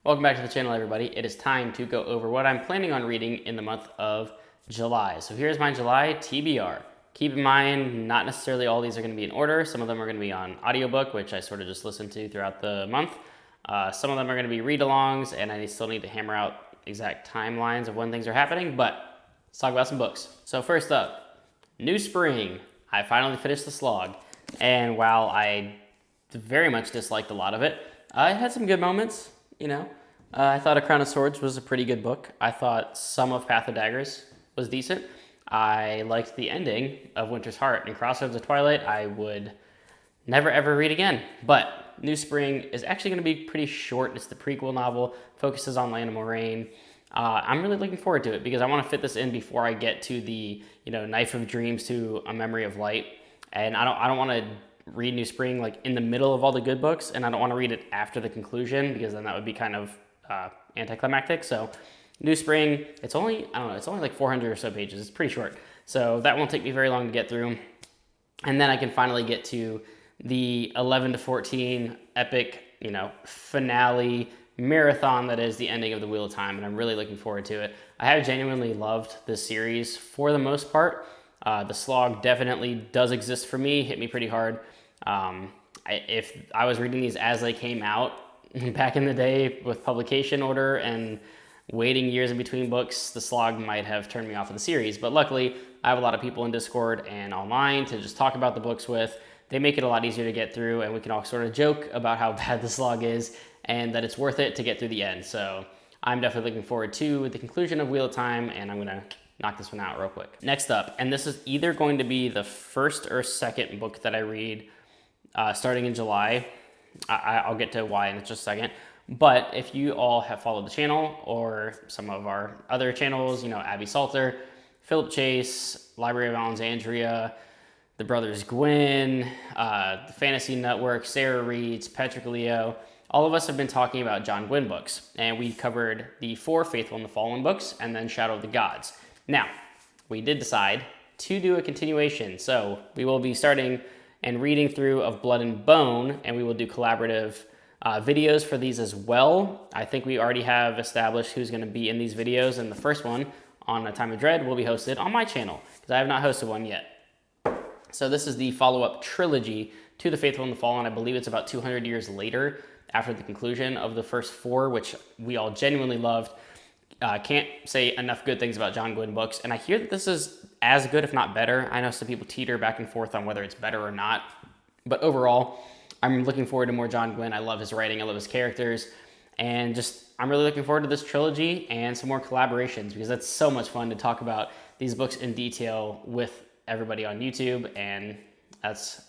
Welcome back to the channel, everybody. It is time to go over what I'm planning on reading in the month of July. So here's my July TBR. Keep in mind, not necessarily all these are going to be in order. Some of them are going to be on audiobook, which I sort of just listen to throughout the month. Some of them are going to be read-alongs, and I still need to hammer out exact timelines of when things are happening, but let's talk about some books. So first up, New Spring. I finally finished the slog, and while I very much disliked a lot of it, it had some good moments. I thought A Crown of Swords was a pretty good book. I thought some of Path of Daggers was decent. I liked the ending of Winter's Heart, and Crossroads of Twilight I would never ever read again. But New Spring is actually going to be pretty short. It's the prequel novel, focuses on Lana Moraine. I'm really looking forward to it because I want to fit this in before I get to the Knife of Dreams to A Memory of Light, and I don't want to read New Spring like in the middle of all the good books, and I don't want to read it after the conclusion because then that would be kind of anticlimactic. So New Spring, it's only like 400 or so pages. It's pretty short, so that won't take me very long to get through, and then I can finally get to the 11 to 14 epic finale marathon that is the ending of the Wheel of Time, and I'm really looking forward to it. I have genuinely loved this series for the most part. The slog definitely does exist for me, hit me pretty hard. If I was reading these as they came out back in the day with publication order and waiting years in between books, the slog might have turned me off of the series. But luckily, I have a lot of people in Discord and online to just talk about the books with. They make it a lot easier to get through, and we can all sort of joke about how bad the slog is and that it's worth it to get through the end. So I'm definitely looking forward to the conclusion of Wheel of Time, and I'm going to knock this one out real quick. Next up, and this is either going to be the first or second book that I read starting in July. I'll get to why in just a second. But if you all have followed the channel or some of our other channels, Abby Salter, Philip Chase, Library of Alexandria, the Brothers Gwyn, the Fantasy Network, Sarah Reeds, Patrick Leo, all of us have been talking about John Gwyn books. And we covered the 4 Faithful and the Fallen books and then Shadow of the Gods. Now, we did decide to do a continuation. So we will be starting and reading through Of Blood and Bone, and we will do collaborative videos for these as well. I think we already have established who's going to be in these videos, and the first one on A Time of Dread will be hosted on my channel because I have not hosted one yet. So this is the follow-up trilogy to The Faithful and the Fallen. I believe it's about 200 years later after the conclusion of the first 4, which we all genuinely loved. Can't say enough good things about John Gwyn books, and I hear that this is as good, if not better. I know some people teeter back and forth on whether it's better or not, but overall, I'm looking forward to more John Gwyn. I love his writing, I love his characters, and I'm really looking forward to this trilogy and some more collaborations because that's so much fun to talk about these books in detail with everybody on YouTube, and that's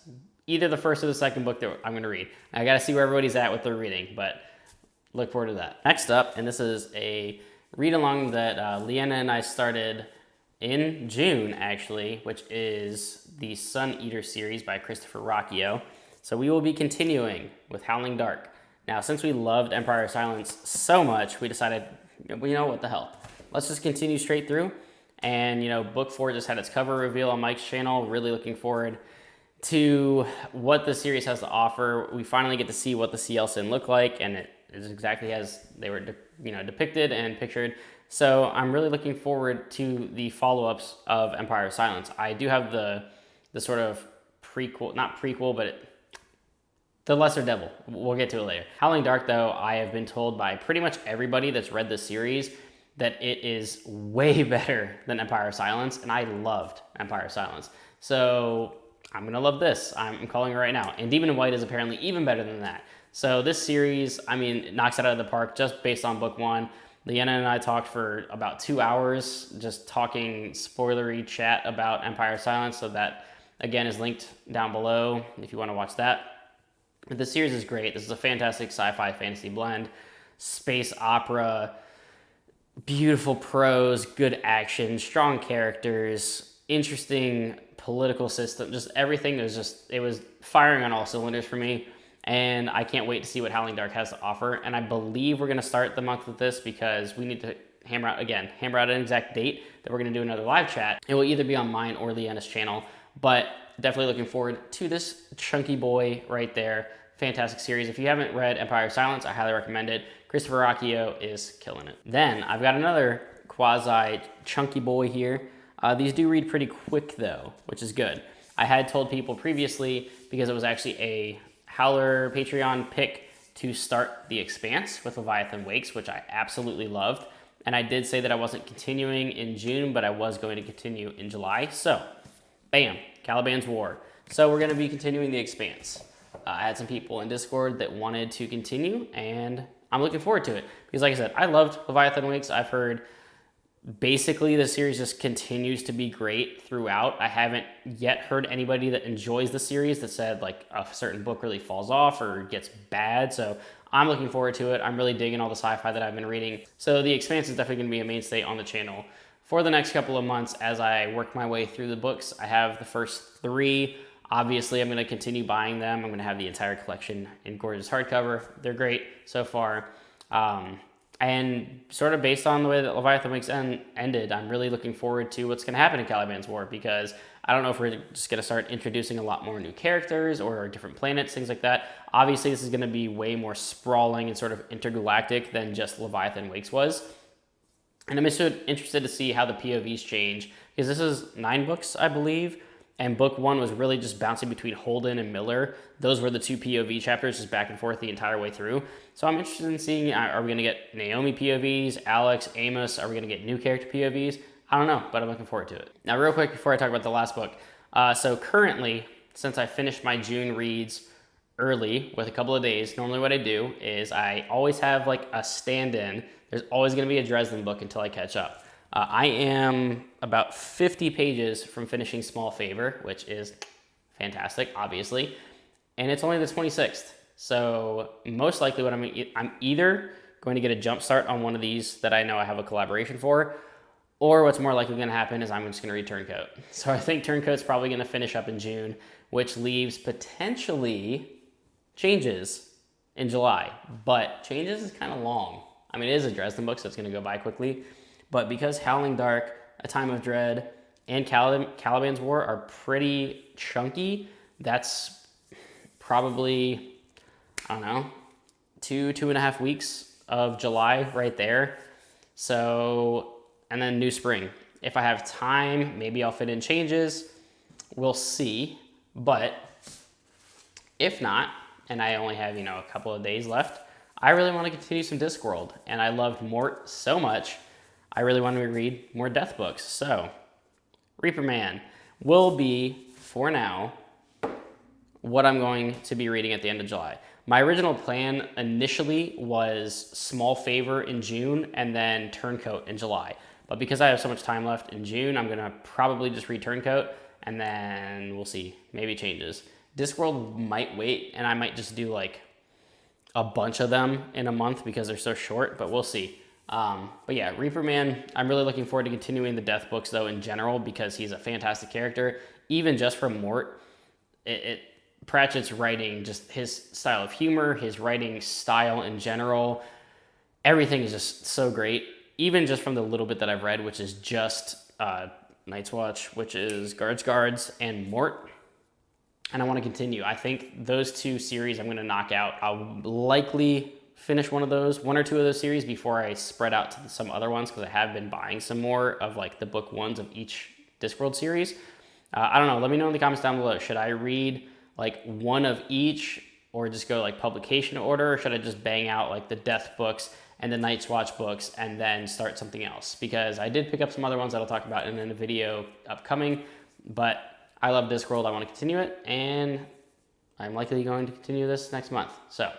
either the first or the second book that I'm going to read. I got to see where everybody's at with their reading, but look forward to that. Next up, and this is a read-along that Leanna and I started in June, actually, which is the Sun Eater series by Christopher Rocchio. So we will be continuing with Howling Dark. Now, since we loved Empire of Silence so much, we decided, what the hell? Let's just continue straight through. And, book 4 just had its cover reveal on Mike's channel. Really looking forward to what the series has to offer. We finally get to see what the CL Sin look like, and it is exactly as they were depicted and pictured. So I'm really looking forward to the follow-ups of Empire of Silence. I do have the sort of prequel, not prequel, but the Lesser Devil. We'll get to it later. Howling Dark, though, I have been told by pretty much everybody that's read this series that it is way better than Empire of Silence, and I loved Empire of Silence. So I'm going to love this. I'm calling it right now. And Demon in White is apparently even better than that. So this series, knocks it out of the park just based on book 1. Leanna and I talked for about 2 hours just talking spoilery chat about Empire of Silence, so that, again, is linked down below if you want to watch that. But the series is great. This is a fantastic sci-fi fantasy blend. Space opera, beautiful prose, good action, strong characters, interesting political system, just everything it was firing on all cylinders for me. And I can't wait to see what Howling Dark has to offer. And I believe we're going to start the month with this because we need to hammer out an exact date that we're going to do another live chat. It will either be on mine or Leanna's channel. But definitely looking forward to this chunky boy right there. Fantastic series. If you haven't read Empire of Silence, I highly recommend it. Christopher Rocchio is killing it. Then I've got another quasi chunky boy here. These do read pretty quick though, which is good. I had told people previously, because it was actually a Howler Patreon pick, to start The Expanse with Leviathan Wakes, which I absolutely loved. And I did say that I wasn't continuing in June, but I was going to continue in July. So, bam, Caliban's War. So we're going to be continuing The Expanse. I had some people in Discord that wanted to continue, and I'm looking forward to it. Because like I said, I loved Leviathan Wakes. I've heard basically the series just continues to be great throughout. I haven't yet heard anybody that enjoys the series that said like a certain book really falls off or gets bad. So I'm looking forward to it. I'm really digging all the sci-fi that I've been reading. So The Expanse is definitely going to be a mainstay on the channel for the next couple of months as I work my way through the books. I have the first 3. Obviously, I'm going to continue buying them. I'm going to have the entire collection in gorgeous hardcover. They're great so far. And sort of based on the way that Leviathan Wakes ended, I'm really looking forward to what's going to happen in Caliban's War, because I don't know if we're just going to start introducing a lot more new characters or different planets, things like that. Obviously, this is going to be way more sprawling and sort of intergalactic than just Leviathan Wakes was. And I'm interested to see how the POVs change, because this is 9 books, I believe. And book 1 was really just bouncing between Holden and Miller. Those were the 2 POV chapters, just back and forth the entire way through. So I'm interested in seeing, are we going to get Naomi POVs, Alex, Amos? Are we going to get new character POVs? I don't know, but I'm looking forward to it. Now, real quick before I talk about the last book. So currently, since I finished my June reads early with a couple of days, normally what I do is I always have like a stand-in. There's always going to be a Dresden book until I catch up. I am about 50 pages from finishing Small Favor, which is fantastic, obviously, and it's only the 26th. So most likely what I'm either going to get a jump start on one of these that I know I have a collaboration for, or what's more likely going to happen is I'm just going to read Turncoat. So I think Turncoat's probably going to finish up in June, which leaves potentially Changes in July, but Changes is kind of long. I mean, it is a Dresden book, so it's going to go by quickly. But because Howling Dark, A Time of Dread, and Caliban's War are pretty chunky, that's probably, I don't know, 2.5 weeks of July right there. So, and then New Spring. If I have time, maybe I'll fit in Changes. We'll see. But if not, and I only have, a couple of days left, I really want to continue some Discworld. And I loved Mort so much, I really want to read more Death books. So, Reaper Man will be, for now, what I'm going to be reading at the end of July. My original plan initially was Small Favor in June and then Turncoat in July. But because I have so much time left in June, I'm going to probably just read Turncoat, and then we'll see. Maybe Changes. Discworld might wait, and I might just do like a bunch of them in a month because they're so short, but we'll see. But yeah, Reaper Man, I'm really looking forward to continuing the Death books though in general, because he's a fantastic character. Even just from Mort, Pratchett's writing, just his style of humor, his writing style in general, everything is just so great. Even just from the little bit that I've read, which is just Night's Watch, which is Guards, and Mort. And I want to continue. I think those 2 series I'm going to knock out. I'll likely finish one or two of those series before I spread out to some other ones, because I have been buying some more of like the book 1s of each Discworld series. I don't know. Let me know in the comments down below. Should I read like one of each, or just go like publication order, or should I just bang out like the Death books and the Night's Watch books and then start something else? Because I did pick up some other ones that I'll talk about in a video upcoming, but I love Discworld. I want to continue it, and I'm likely going to continue this next month. So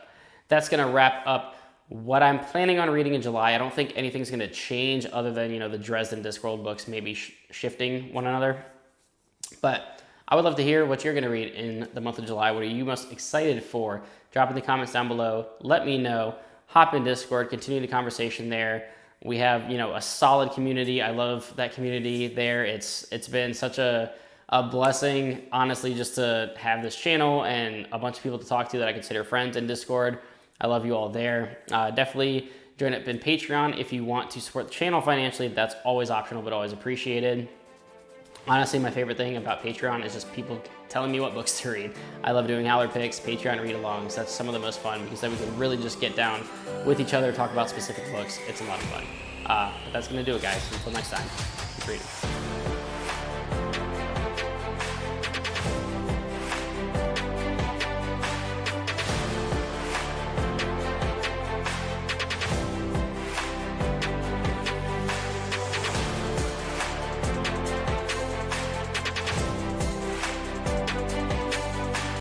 that's going to wrap up what I'm planning on reading in July. I don't think anything's going to change other than, the Dresden Discworld books maybe shifting one another. But I would love to hear what you're going to read in the month of July. What are you most excited for? Drop in the comments down below. Let me know. Hop in Discord. Continue the conversation there. We have, a solid community. I love that community there. It's been such a blessing, honestly, just to have this channel and a bunch of people to talk to that I consider friends in Discord. I love you all there. Definitely join up in Patreon if you want to support the channel financially. That's always optional, but always appreciated. Honestly, my favorite thing about Patreon is just people telling me what books to read. I love doing Howler picks, Patreon read-alongs. That's some of the most fun because then we can really just get down with each other, talk about specific books. It's a lot of fun. But that's gonna do it, guys. Until next time, keep reading.